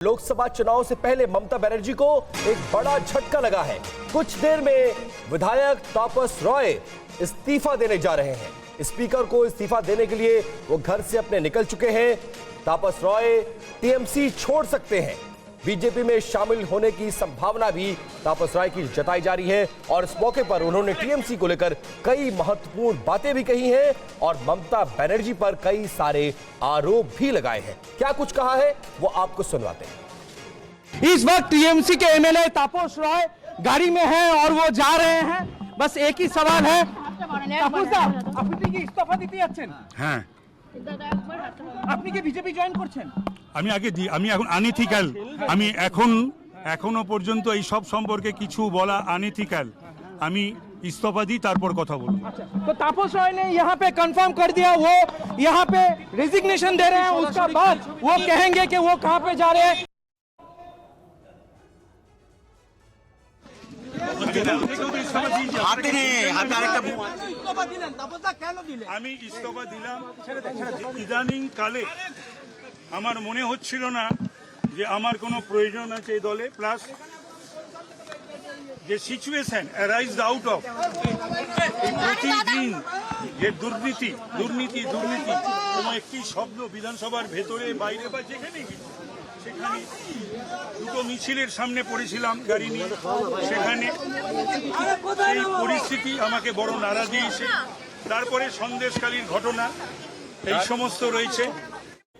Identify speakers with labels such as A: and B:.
A: लोकसभा चुनाव से पहले ममता बनर्जी को एक बड़ा झटका लगा है। कुछ देर में विधायक तापस रॉय इस्तीफा देने जा रहे हैं। स्पीकर को इस्तीफा देने के लिए वो घर से अपने निकल चुके हैं। तापस रॉय टीएमसी छोड़ सकते हैं। बीजेपी में शामिल होने की संभावना भी तापस रॉय की जताई जा रही है और इस मौके पर उन्होंने टीएमसी को लेकर कई महत्वपूर्ण बातें भी कही हैं और ममता बनर्जी पर कई सारे आरोप भी लगाए हैं। क्या कुछ कहा है वो आपको सुनवाते हैं।
B: इस वक्त टीएमसी के एमएलए तापस रॉय गाड़ी में हैं और वो जा रहे हैं। बस एक ही सवाल है, तापस दा আপনি কি ইস্তফা দিতে যাচ্ছেন?
C: হ্যাঁ,
B: আপনি কি বিজেপি জয়েন করছেন?
C: আমি এখন আনইথিক্যাল। আমি এখনো পর্যন্ত এই সব সম্পর্কে কিছু বলা আনইথিক্যাল। আমি इस्तीफा दी तारपर कथा बोलूं।
B: अच्छा, तो तापस रॉय ने यहाँ पे कंफर्म कर दिया वो यहाँ पे रेजिग्नेशन दे रहे हैं, उसका बाद वो कहेंगे कि वो कहाँ पे जा रहे हैं।
C: আমি ইস্তফা দিলাম। ইদানিং কালে আমার মনে হচ্ছিল না যে আমার কোনো প্রয়োজন আছে এই দলে, প্লাস যে সিচুয়েশন অ্যারাইজ আউট অফ এই প্রতিদিন যে দুর্নীতি কোনো একটি শব্দ বিধানসভার ভেতরে বাইরে বা যেখানে সেখানে দুটো মিছিলের সামনে পড়েছিলাম গাড়ি নিয়ে, সেখানে এই পরিস্থিতি আমাকে বড় নাড়া দিয়েছে। তারপরে সন্দেশখালীর ঘটনা, এই সমস্ত রয়েছে।